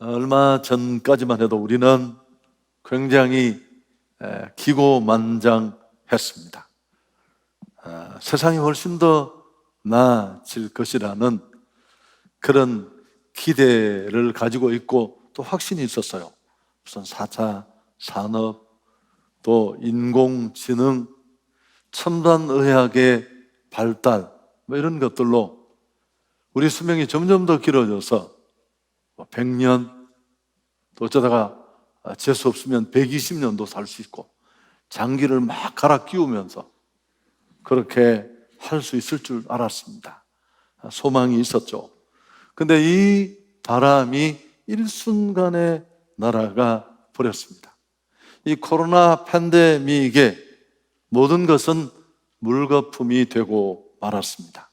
얼마 전까지만 해도 우리는 굉장히 기고만장했습니다. 세상이 훨씬 더 나아질 것이라는 그런 기대를 가지고 있고 또 확신이 있었어요. 무슨 4차 산업, 또 인공지능, 첨단의학의 발달 이런 것들로 우리 수명이 점점 더 길어져서 100년, 또 어쩌다가 재수 없으면 120년도 살 수 있고 장기를 막 갈아 끼우면서 그렇게 할 수 있을 줄 알았습니다. 소망이 있었죠. 근데 이 바람이 일순간에 날아가 버렸습니다. 이 코로나 팬데믹에 모든 것은 물거품이 되고 말았습니다.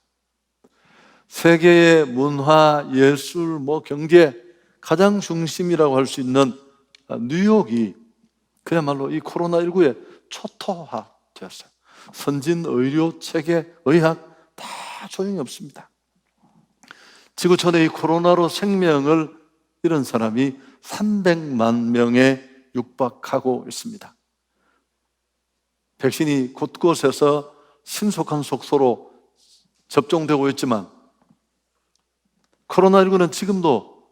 세계의 문화, 예술, 경제 가장 중심이라고 할 수 있는 뉴욕이 그야말로 이 코로나19에 초토화되었어요. 선진 의료, 체계, 의학 다 소용이 없습니다. 지구촌에 이 코로나로 생명을 잃은 사람이 300만 명에 육박하고 있습니다. 백신이 곳곳에서 신속한 속도로 접종되고 있지만 코로나19는 지금도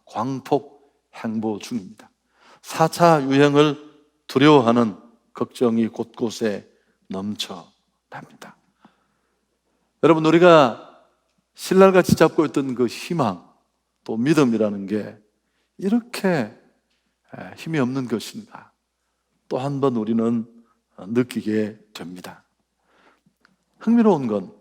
광폭 행보 중입니다. 4차 유행을 두려워하는 걱정이 곳곳에 넘쳐납니다. 여러분, 우리가 신랄같이 잡고 있던 그 희망, 또 믿음이라는 게 이렇게 힘이 없는 것인가 또 한 번 우리는 느끼게 됩니다. 흥미로운 건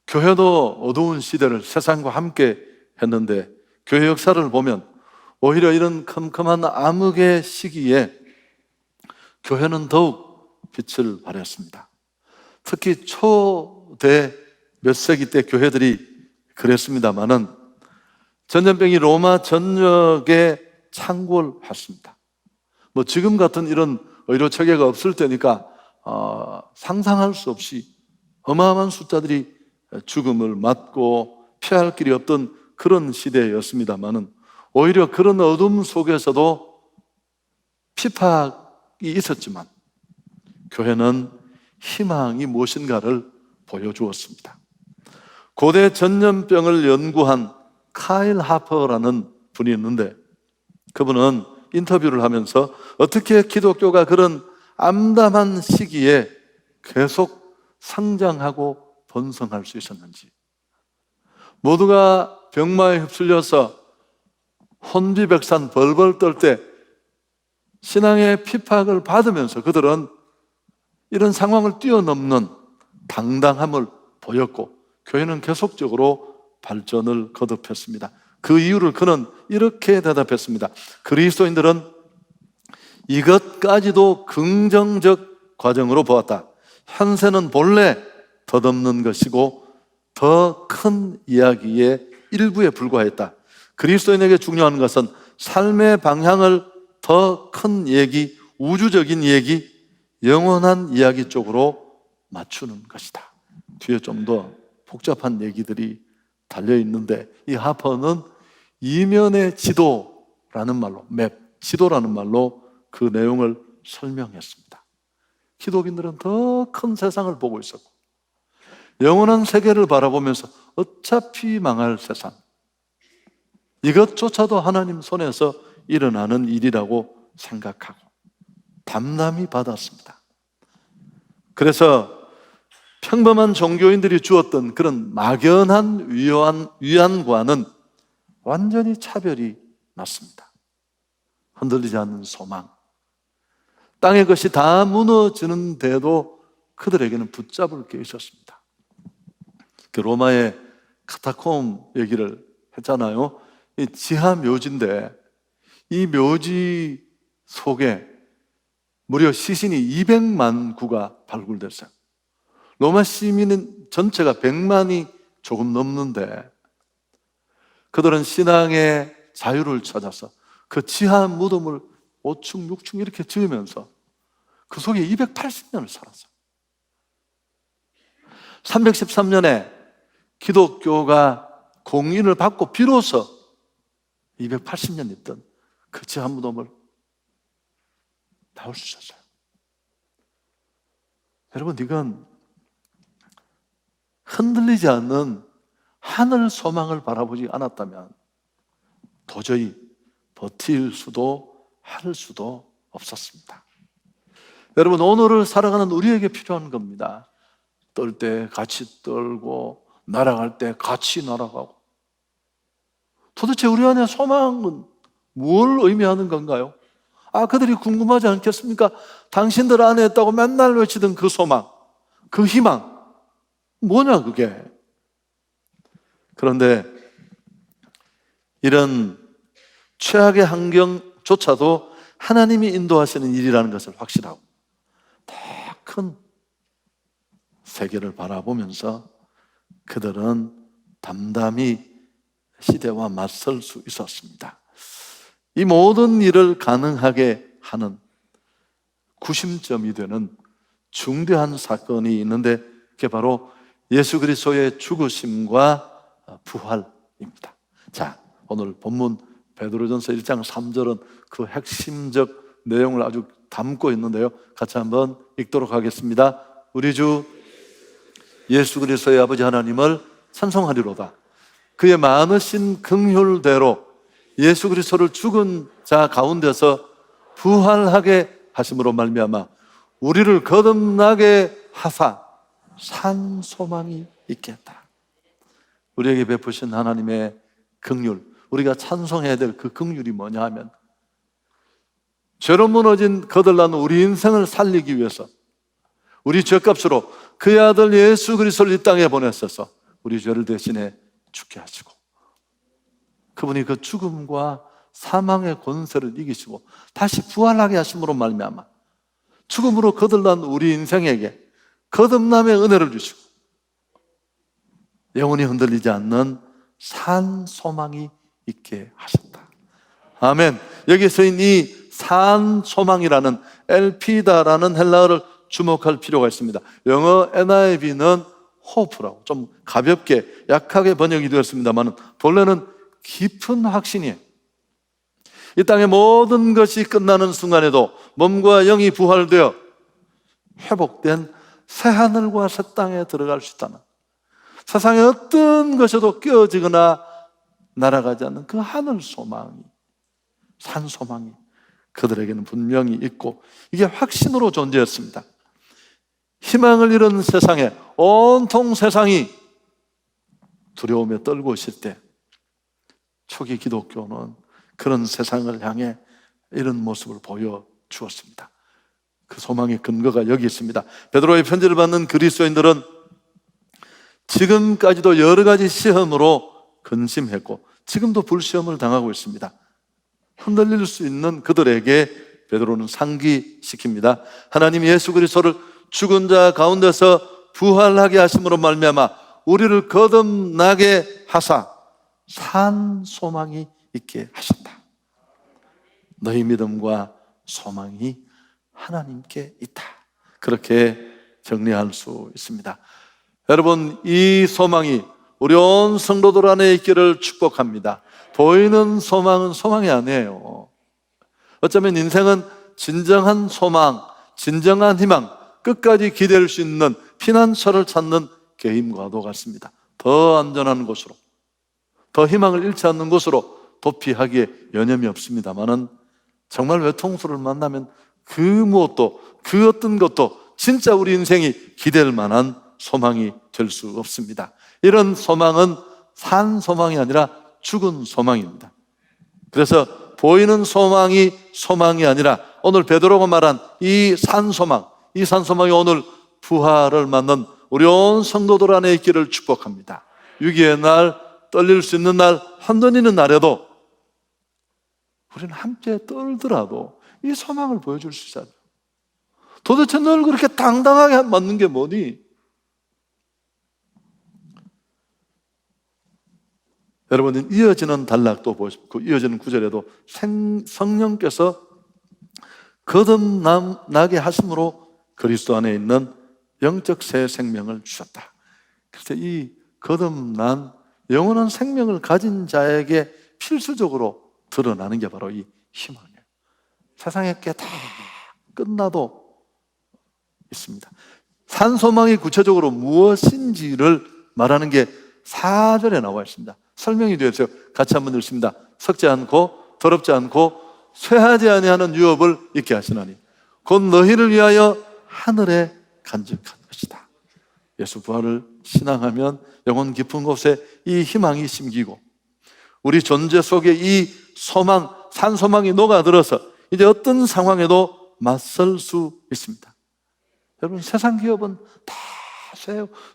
교회도 어두운 시대를 세상과 함께 했는데 교회 역사를 보면 오히려 이런 컴컴한 암흑의 시기에 교회는 더욱 빛을 발했습니다. 특히 초대 몇 세기 때 교회들이 그랬습니다마는 전염병이 로마 전역에 창궐했습니다. 지금 같은 이런 의료 체계가 없을 때니까 상상할 수 없이 어마어마한 숫자들이 죽음을 맞고 피할 길이 없던 그런 시대였습니다마는 오히려 그런 어둠 속에서도 피팍이 있었지만 교회는 희망이 무엇인가를 보여주었습니다. 고대 전염병을 연구한 카일 하퍼라는 분이 있는데 그분은 인터뷰를 하면서 어떻게 기독교가 그런 암담한 시기에 계속 성장하고 번성할 수 있었는지, 모두가 병마에 휩쓸려서 혼비백산 벌벌 떨 때 신앙의 핍박을 받으면서 그들은 이런 상황을 뛰어넘는 당당함을 보였고 교회는 계속적으로 발전을 거듭했습니다. 그 이유를 그는 이렇게 대답했습니다. 그리스도인들은 이것까지도 긍정적 과정으로 보았다. 현세는 본래 덧없는 것이고 더 큰 이야기의 일부에 불과했다. 그리스도인에게 중요한 것은 삶의 방향을 더 큰 얘기, 우주적인 얘기, 영원한 이야기 쪽으로 맞추는 것이다. 뒤에 좀 더 복잡한 얘기들이 달려있는데 이 하퍼는 이면의 지도라는 말로, 지도라는 말로 그 내용을 설명했습니다. 기독인들은 더 큰 세상을 보고 있었고 영원한 세계를 바라보면서 어차피 망할 세상, 이것조차도 하나님 손에서 일어나는 일이라고 생각하고 담담히 받았습니다. 그래서 평범한 종교인들이 주었던 그런 막연한 위안과는 완전히 차별이 났습니다. 흔들리지 않는 소망, 땅의 것이 다 무너지는데도 그들에게는 붙잡을 게 있었습니다. 그 로마의 카타콤 얘기를 했잖아요. 이 지하 묘지인데 이 묘지 속에 무려 시신이 200만 구가 발굴됐어요. 로마 시민 전체가 100만이 조금 넘는데 그들은 신앙의 자유를 찾아서 그 지하 무덤을 5층, 6층 이렇게 지으면서 그 속에 280년을 살았어요. 313년에 기독교가 공인을 받고 비로소 280년 있던 그 지하 무덤을 나올 수 있었어요. 여러분, 이건 흔들리지 않는 하늘 소망을 바라보지 않았다면 도저히 버틸 수도 할 수도 없었습니다. 여러분, 오늘을 살아가는 우리에게 필요한 겁니다. 떨 때 같이 떨고 날아갈 때 같이 날아가고. 도대체 우리 안에 소망은 뭘 의미하는 건가요? 그들이 궁금하지 않겠습니까? 당신들 안에 있다고 맨날 외치던 그 소망, 그 희망, 뭐냐 그게? 그런데 이런 최악의 환경조차도 하나님이 인도하시는 일이라는 것을 확신하고 더 큰 세계를 바라보면서 그들은 담담히 시대와 맞설 수 있었습니다. 이 모든 일을 가능하게 하는 구심점이 되는 중대한 사건이 있는데 그게 바로 예수 그리스도의 죽으심과 부활입니다. 자, 오늘 본문 베드로전서 1장 3절은 그 핵심적 내용을 아주 담고 있는데요. 같이 한번 읽도록 하겠습니다. 우리 주 예수 그리스도의 아버지 하나님을 찬송하리로다. 그의 많으신 긍휼대로 예수 그리스도를 죽은 자 가운데서 부활하게 하심으로 말미암아 우리를 거듭나게 하사 산 소망이 있겠다. 우리에게 베푸신 하나님의 긍휼, 우리가 찬송해야 될 그 긍휼이 뭐냐 하면 죄로 무너진 거들난 우리 인생을 살리기 위해서 우리 죄값으로 그의 아들 예수 그리스도를 이 땅에 보내셔서 우리 죄를 대신해 죽게 하시고 그분이 그 죽음과 사망의 권세를 이기시고 다시 부활하게 하심으로 말미암아 죽음으로 거들난 우리 인생에게 거듭남의 은혜를 주시고 영원히 흔들리지 않는 산 소망이 있게 하셨다. 아멘. 여기서 이 산 소망이라는 엘피다라는 헬라어를 주목할 필요가 있습니다. 영어 NIV는 hope라고 좀 가볍게 약하게 번역이 되었습니다만 본래는 깊은 확신이에요. 이 땅의 모든 것이 끝나는 순간에도 몸과 영이 부활되어 회복된 새하늘과 새 땅에 들어갈 수 있다는, 세상의 어떤 것에도 깨어지거나 날아가지 않는 그 하늘 소망이, 산 소망이 그들에게는 분명히 있고 이게 확신으로 존재했습니다. 희망을 잃은 세상에 온통 세상이 두려움에 떨고 있을 때 초기 기독교는 그런 세상을 향해 이런 모습을 보여주었습니다. 그 소망의 근거가 여기 있습니다. 베드로의 편지를 받는 그리스도인들은 지금까지도 여러 가지 시험으로 근심했고 지금도 불시험을 당하고 있습니다. 흔들릴 수 있는 그들에게 베드로는 상기시킵니다. 하나님 예수 그리스도를 죽은 자 가운데서 부활하게 하심으로 말미암아 우리를 거듭나게 하사 산 소망이 있게 하셨다. 너희 믿음과 소망이 하나님께 있다. 그렇게 정리할 수 있습니다. 여러분, 이 소망이 우리 온 성도들 안에 있기를 축복합니다. 보이는 소망은 소망이 아니에요. 어쩌면 인생은 진정한 소망, 진정한 희망, 끝까지 기댈 수 있는 피난처를 찾는 게임과도 같습니다. 더 안전한 곳으로, 더 희망을 잃지 않는 곳으로 도피하기에 여념이 없습니다만은 정말 외통수를 만나면 그 무엇도, 그 어떤 것도 진짜 우리 인생이 기댈 만한 소망이 될 수 없습니다. 이런 소망은 산 소망이 아니라 죽은 소망입니다. 그래서 보이는 소망이 소망이 아니라 오늘 베드로가 말한 이 산 소망, 이 산 소망이 오늘 부활을 맞는 우리 온 성도들 안에 있기를 축복합니다. 위기의 날, 떨릴 수 있는 날, 흔들리는 날에도 우리는 함께 떨더라도 이 소망을 보여줄 수 있어요. 도대체 널 그렇게 당당하게 맞는 게 뭐니? 여러분, 이어지는 단락도 보시고 이어지는 구절에도 성령께서 거듭나게 하심으로 그리스도 안에 있는 영적 새 생명을 주셨다. 그래서 이 거듭난 영원한 생명을 가진 자에게 필수적으로 드러나는 게 바로 이 희망이에요. 세상에 꽤 다 끝나도 있습니다. 산 소망이 구체적으로 무엇인지를 말하는 게 4절에 나와 있습니다. 설명이 되어 있어요. 같이 한번 읽습니다. 썩지 않고 더럽지 않고 쇠하지 아니하는 유업을 있게 하시나니 곧 너희를 위하여 하늘에 간직한 것이다. 예수 부활을 신앙하면 영혼 깊은 곳에 이 희망이 심기고 우리 존재 속에 이 소망, 산 소망이 녹아들어서 이제 어떤 상황에도 맞설 수 있습니다. 여러분, 세상 기업은 다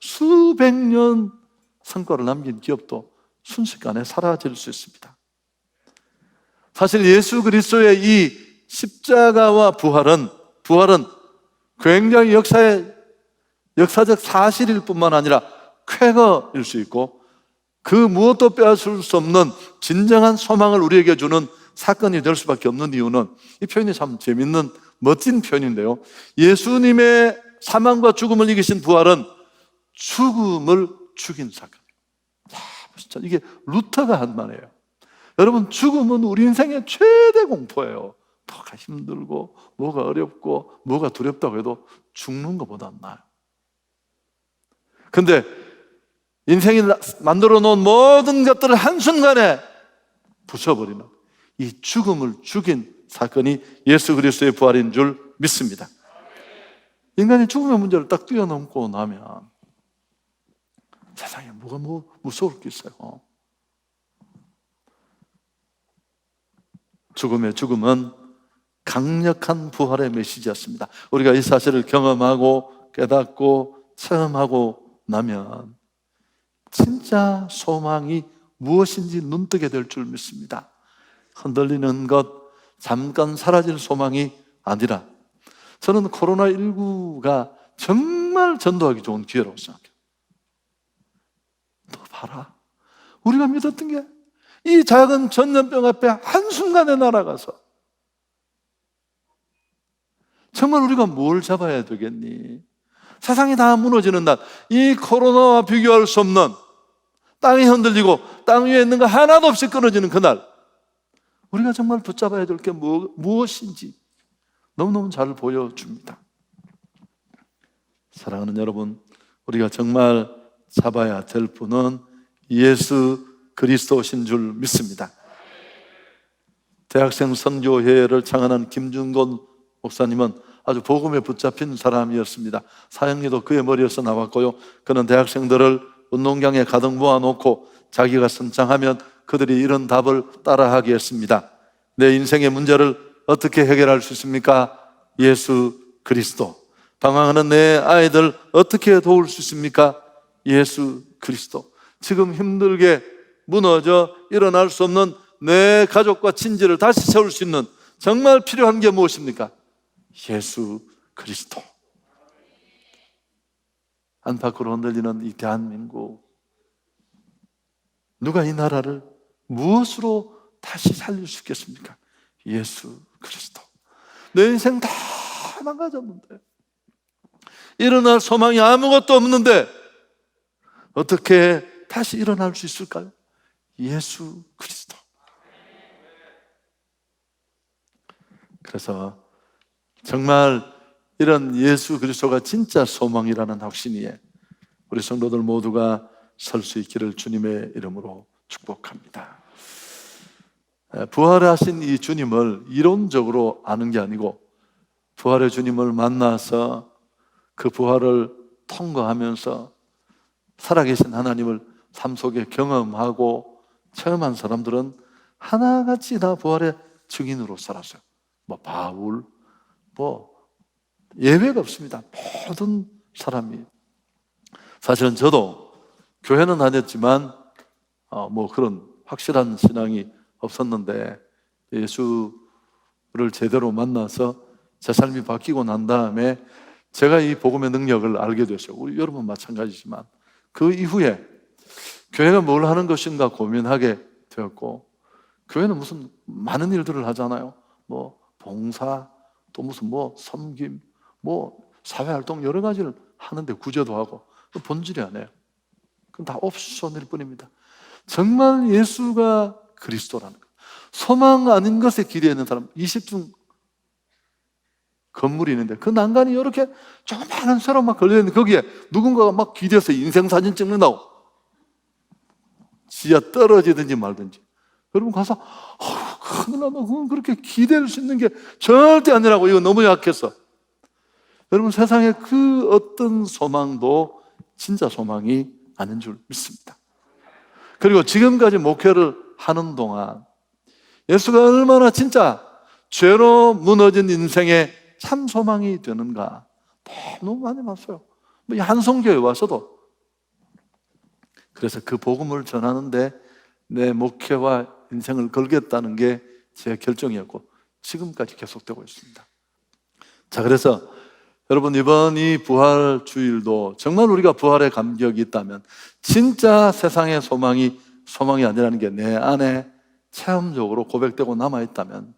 수백 년 성과를 남긴 기업도 순식간에 사라질 수 있습니다. 사실 예수 그리스도의 이 십자가와 부활은 굉장히 역사적 사실일 뿐만 아니라 쾌거일 수 있고 그 무엇도 빼앗을 수 없는 진정한 소망을 우리에게 주는 사건이 될 수밖에 없는 이유는 이 표현이 참 재밌는 멋진 표현인데요, 예수님의 사망과 죽음을 이기신 부활은 죽음을 죽인 사건이에요. 진짜 이게 루터가 한 말이에요. 여러분, 죽음은 우리 인생의 최대 공포예요. 뭐가 힘들고 뭐가 어렵고 뭐가 두렵다고 해도 죽는 것보다 나아요. 근데 인생이 만들어 놓은 모든 것들을 한순간에 부숴버리는 이 죽음을 죽인 사건이 예수 그리스도의 부활인 줄 믿습니다. 인간이 죽음의 문제를 딱 뛰어넘고 나면 세상에 뭐가 무서울 게 있어요. 죽음은 강력한 부활의 메시지였습니다. 우리가 이 사실을 경험하고 깨닫고 체험하고 나면 진짜 소망이 무엇인지 눈뜨게 될 줄 믿습니다. 흔들리는 것, 잠깐 사라질 소망이 아니라 저는 코로나19가 정말 전도하기 좋은 기회라고 생각해요. 너 봐라, 우리가 믿었던 게 이 작은 전염병 앞에 한순간에 날아가서 정말 우리가 뭘 잡아야 되겠니? 세상이 다 무너지는 날, 이 코로나와 비교할 수 없는 땅이 흔들리고 땅 위에 있는 거 하나도 없이 끊어지는 그날, 우리가 정말 붙잡아야 될 게 무엇인지 너무너무 잘 보여줍니다. 사랑하는 여러분, 우리가 정말 잡아야 될 분은 예수 그리스도신 줄 믿습니다. 대학생 선교회를 창안한 김준곤 목사님은 아주 복음에 붙잡힌 사람이었습니다. 사형리도 그의 머리에서 나왔고요, 그는 대학생들을 운동장에 가득 모아놓고 자기가 선창하면 그들이 이런 답을 따라하게 했습니다. 내 인생의 문제를 어떻게 해결할 수 있습니까? 예수 그리스도. 방황하는 내 아이들 어떻게 도울 수 있습니까? 예수 그리스도. 지금 힘들게 무너져 일어날 수 없는 내 가족과 친지를 다시 세울 수 있는 정말 필요한 게 무엇입니까? 예수 그리스도. 안팎으로 흔들리는 이 대한민국, 누가 이 나라를 무엇으로 다시 살릴 수 있겠습니까? 예수 그리스도. 내 인생 다 망가졌는데, 일어날 소망이 아무것도 없는데 어떻게 다시 일어날 수 있을까요? 예수 그리스도. 그래서 정말 이런 예수 그리스도가 진짜 소망이라는 확신이에 우리 성도들 모두가 설 수 있기를 주님의 이름으로 축복합니다. 부활하신 이 주님을 이론적으로 아는 게 아니고 부활의 주님을 만나서 그 부활을 통과하면서 살아계신 하나님을 삶 속에 경험하고 체험한 사람들은 하나같이 다 부활의 증인으로 살았어요. 바울, 예외가 없습니다. 모든 사람이. 사실은 저도 교회는 다녔지만 그런 확실한 신앙이 없었는데 예수를 제대로 만나서 제 삶이 바뀌고 난 다음에 제가 이 복음의 능력을 알게 됐어요. 우리 여러분 마찬가지지만 그 이후에 교회가 뭘 하는 것인가 고민하게 되었고, 교회는 무슨 많은 일들을 하잖아요. 봉사, 또 무슨 섬김, 사회활동 여러 가지를 하는데 구제도 하고, 본질이 아니에요. 그건 다 옵션일 뿐입니다. 정말 예수가 그리스도라는 것, 소망 아닌 것에 기대어 있는 사람, 20층 건물이 있는데 그 난간이 이렇게 조그마한 쇠로 막 걸려있는데 거기에 누군가가 막 기대어서 인생사진 찍는다고 지하 떨어지든지 말든지. 여러분 가서 큰일 나다, 그건 그렇게 기댈 수 있는 게 절대 아니라고. 이거 너무 약해서. 여러분, 세상에 그 어떤 소망도 진짜 소망이 아닌 줄 믿습니다. 그리고 지금까지 목회를 하는 동안 예수가 얼마나 진짜 죄로 무너진 인생에 참 소망이 되는가 너무 많이 봤어요. 이 한성교회 와서도. 그래서 그 복음을 전하는데 내 목회와 인생을 걸겠다는 게 제 결정이었고 지금까지 계속되고 있습니다. 자, 그래서 여러분, 이번 이 부활 주일도 정말 우리가 부활의 감격이 있다면, 진짜 세상의 소망이 아니라는 게 내 안에 체험적으로 고백되고 남아있다면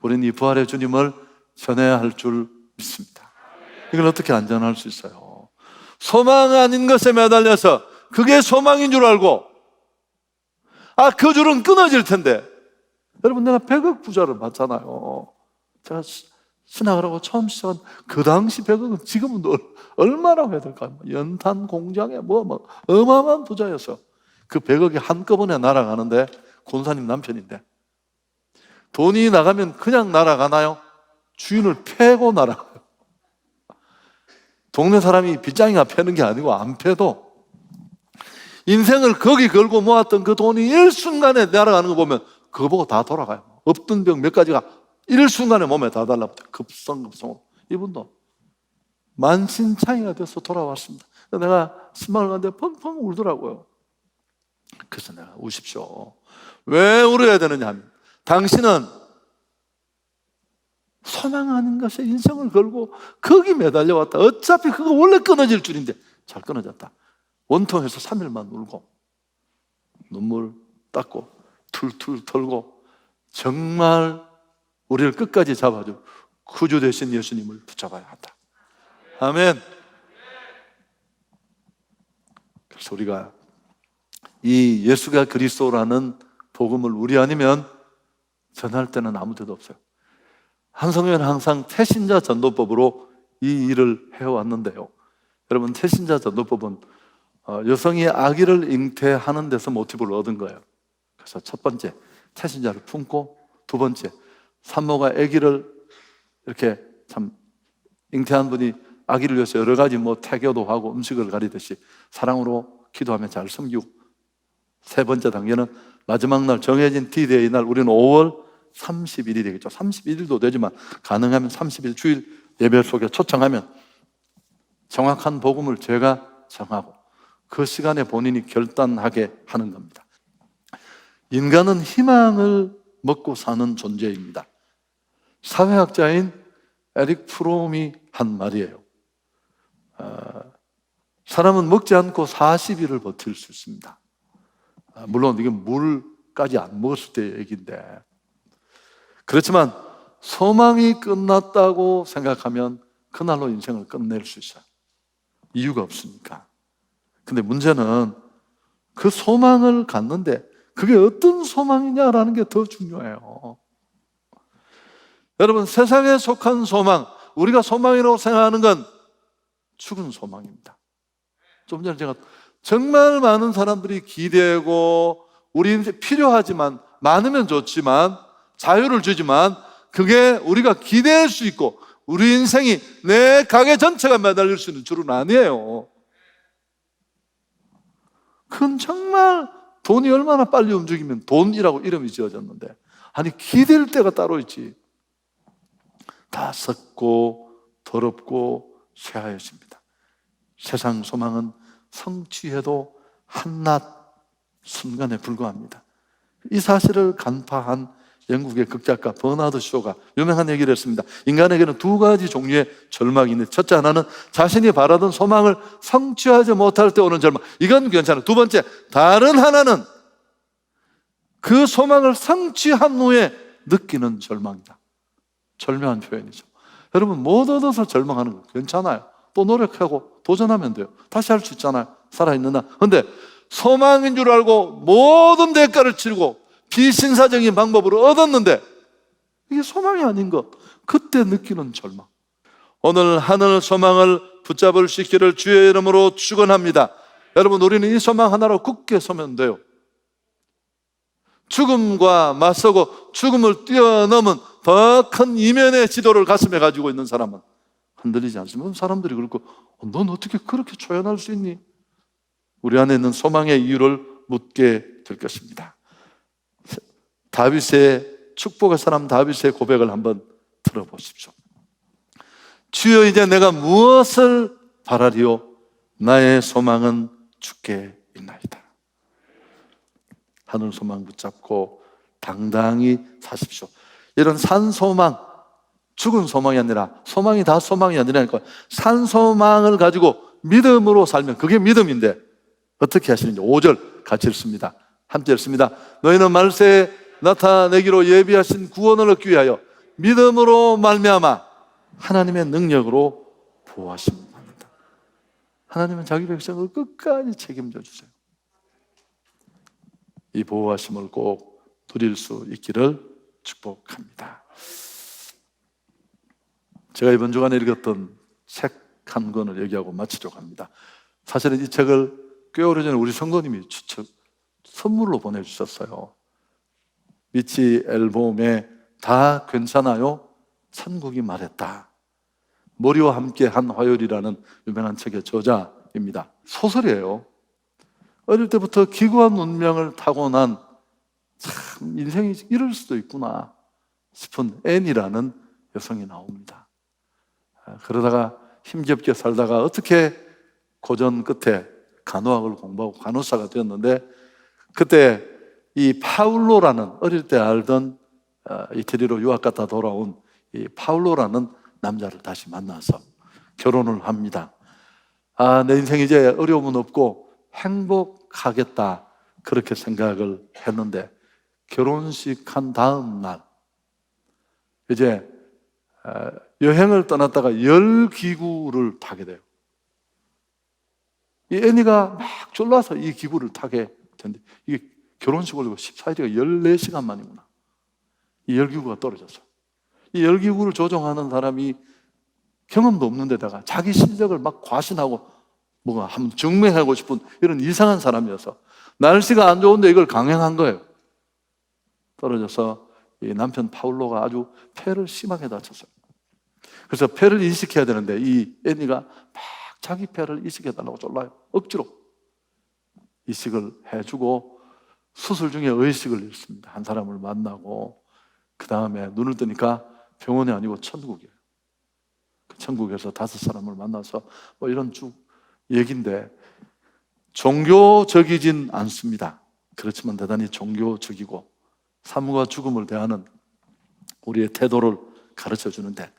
우리는 이 부활의 주님을 전해야 할 줄 믿습니다. 이걸 어떻게 안전할 수 있어요? 소망 아닌 것에 매달려서 그게 소망인 줄 알고 그 줄은 끊어질 텐데. 여러분, 내가 100억 부자를 봤잖아요. 제가 신학을 하고 처음 시작한 그 당시 100억은 지금은 얼마나 해야 될까요? 연탄 공장에 어마어마한 부자였어. 그 100억이 한꺼번에 날아가는데, 권사님 남편인데 돈이 나가면 그냥 날아가나요? 주인을 패고 날아가요. 동네 사람이 빗장이가 패는 게 아니고 안 패도 인생을 거기 걸고 모았던 그 돈이 일순간에 날아가는 거 보면 그거 보고 다 돌아가요. 없던 병 몇 가지가 일순간에 몸에 다 달라붙어요. 급성급성으로. 이분도 만신창이가 돼서 돌아왔습니다. 내가 신방을 갔는데 펑펑 울더라고요. 그래서 내가 우십시오. 왜 울어야 되느냐 하면, 당신은 소망 아닌 것에 인생을 걸고 거기 매달려왔다. 어차피 그거 원래 끊어질 줄인데 잘 끊어졌다. 원통해서 3일만 울고 눈물 닦고 툴툴 털고 정말 우리를 끝까지 잡아줄 구주 되신 예수님을 붙잡아야 한다. 아멘. 그래서 우리가 이 예수가 그리스도라는 복음을 우리 아니면 전할 때는 아무 데도 없어요. 한성교회는 항상 태신자 전도법으로 이 일을 해왔는데요. 여러분, 태신자 전도법은 여성이 아기를 잉태하는 데서 모티브를 얻은 거예요. 그래서 첫 번째, 태신자를 품고, 두 번째, 산모가 아기를 이렇게 참 잉태한 분이 아기를 위해서 여러 가지 태교도 하고 음식을 가리듯이 사랑으로 기도하며 잘 섬기고, 세 번째 단계는 마지막 날 정해진 D-Day 날, 우리는 5월 30일이 되겠죠. 31일도 되지만 가능하면 30일 주일 예배 속에 초청하면 정확한 복음을 제가 정하고 그 시간에 본인이 결단하게 하는 겁니다. 인간은 희망을 먹고 사는 존재입니다. 사회학자인 에릭 프롬이 한 말이에요. 사람은 먹지 않고 40일을 버틸 수 있습니다. 물론 이게 물까지 안 먹었을 때 얘기인데, 그렇지만 소망이 끝났다고 생각하면 그날로 인생을 끝낼 수 있어요. 이유가 없으니까. 근데 문제는 그 소망을 갖는데 그게 어떤 소망이냐라는 게 더 중요해요. 여러분, 세상에 속한 소망, 우리가 소망이라고 생각하는 건 죽은 소망입니다. 좀 전에 제가 정말 많은 사람들이 기대고 우리 인생 필요하지만, 많으면 좋지만, 자유를 주지만, 그게 우리가 기대할 수 있고 우리 인생이 내 가게 전체가 매달릴 수 있는 줄은 아니에요. 그건 정말 돈이 얼마나 빨리 움직이면 돈이라고 이름이 지어졌는데, 아니 기댈 때가 따로 있지. 다 썩고 더럽고 쇠하여집니다. 세상 소망은 성취해도 한낱 순간에 불과합니다. 이 사실을 간파한 영국의 극작가 버나드 쇼가 유명한 얘기를 했습니다. 인간에게는 두 가지 종류의 절망이 있는데, 첫째 하나는 자신이 바라던 소망을 성취하지 못할 때 오는 절망, 이건 괜찮아요. 두 번째, 다른 하나는 그 소망을 성취한 후에 느끼는 절망이다. 절묘한 표현이죠. 여러분, 못 얻어서 절망하는 거 괜찮아요. 또 노력하고 도전하면 돼요. 다시 할 수 있잖아요, 살아있는 한. 그런데 소망인 줄 알고 모든 대가를 치르고 비신사적인 방법으로 얻었는데 이게 소망이 아닌 것, 그때 느끼는 절망. 오늘 하늘 소망을 붙잡을 수 있기를 주의 이름으로 축원합니다. 여러분, 우리는 이 소망 하나로 굳게 서면 돼요. 죽음과 맞서고 죽음을 뛰어넘은 더 큰 이면의 지도를 가슴에 가지고 있는 사람은 흔들리지 않습니다. 사람들이 그렇고 넌 어떻게 그렇게 초연할 수 있니? 우리 안에 있는 소망의 이유를 묻게 될 것입니다. 다윗의 축복의 사람 다윗의 고백을 한번 들어보십시오. 주여, 이제 내가 무엇을 바라리요? 나의 소망은 주께 있나이다. 하늘 소망 붙잡고 당당히 사십시오. 이런 산소망, 죽은 소망이 아니라, 소망이 다 소망이 아니라니까, 산소망을 가지고 믿음으로 살면 그게 믿음인데 어떻게 하시는지 5절 같이 읽습니다. 함께 읽습니다. 너희는 말세에 나타내기로 예비하신 구원을 얻기 위하여 믿음으로 말미암아 하나님의 능력으로 보호하심을 받는다. 하나님은 자기 백성을 끝까지 책임져 주세요. 이 보호하심을 꼭 누릴 수 있기를 축복합니다. 제가 이번 주간에 읽었던 책 한 권을 얘기하고 마치려고 합니다. 사실은 이 책을 꽤 오래전에 우리 성도님이 선물로 보내주셨어요. 미치 앨범에 다 괜찮아요? 천국이 말했다. 머리와 함께 한 화요일이라는 유명한 책의 저자입니다. 소설이에요. 어릴 때부터 기구한 운명을 타고난, 참 인생이 이럴 수도 있구나 싶은 앤이라는 여성이 나옵니다. 그러다가 힘겹게 살다가 어떻게 고전 끝에 간호학을 공부하고 간호사가 되었는데, 그때 이 파울로라는, 어릴 때 알던 이태리로 유학 갔다 돌아온 이 파울로라는 남자를 다시 만나서 결혼을 합니다. 내 인생 이제 어려움은 없고 행복하겠다, 그렇게 생각을 했는데 결혼식 한 다음 날 이제 여행을 떠났다가 열기구를 타게 돼요. 이 애니가 막 졸라서 이 기구를 타게 됐는데, 이게 결혼식 올리고 14일이가 14시간 만이구나. 이 열기구가 떨어졌어. 이 열기구를 조종하는 사람이 경험도 없는 데다가 자기 실력을 막 과신하고 뭔가 한번 증명하고 싶은 이런 이상한 사람이어서 날씨가 안 좋은데 이걸 강행한 거예요. 떨어져서 이 남편 파울로가 아주 폐를 심하게 다쳤어요. 그래서 폐를 이식해야 되는데 이 애니가 막 자기 폐를 이식해달라고 졸라요. 억지로 이식을 해주고 수술 중에 의식을 잃습니다. 한 사람을 만나고 그 다음에 눈을 뜨니까 병원이 아니고 천국이에요. 그 천국에서 5사람을 만나서 뭐 이런 쭉 얘기인데, 종교적이진 않습니다. 그렇지만 대단히 종교적이고 삶과 죽음을 대하는 우리의 태도를 가르쳐 주는데,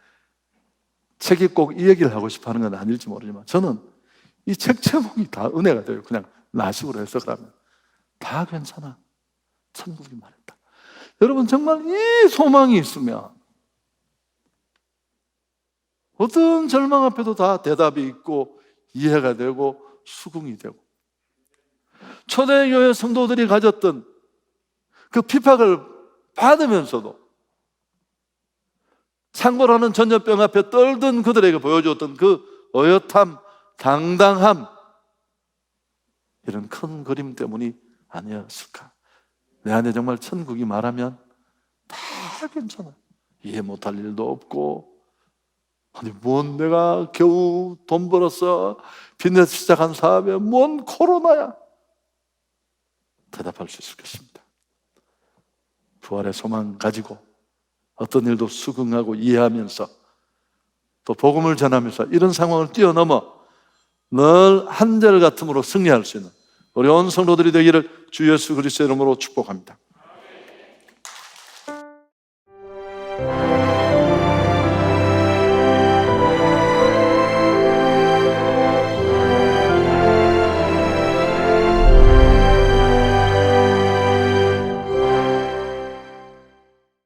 책이 꼭 이 얘기를 하고 싶어 하는 건 아닐지 모르지만 저는 이 책 제목이 다 은혜가 돼요. 그냥 나식으로 해석을 하면 다 괜찮아, 천국이 말했다. 여러분, 정말 이 소망이 있으면 어떤 절망 앞에도 다 대답이 있고 이해가 되고 수긍이 되고, 초대교회 성도들이 가졌던 그 핍박을 받으면서도 창궐하는 전염병 앞에 떨던 그들에게 보여주었던 그 어엿함, 당당함, 이런 큰 그림 때문이 아니었을까. 내 안에 정말 천국이 말하면 다 괜찮아. 이해 못할 일도 없고, 아니 뭔 내가 겨우 돈 벌어서 빚내서 시작한 사업에 뭔 코로나야, 대답할 수 있을 것입니다. 부활의 소망 가지고 어떤 일도 수긍하고 이해하면서 또 복음을 전하면서 이런 상황을 뛰어넘어 늘 한결같음으로 승리할 수 있는 우리 온 성도들이 되기를 주 예수 그리스도의 이름으로 축복합니다.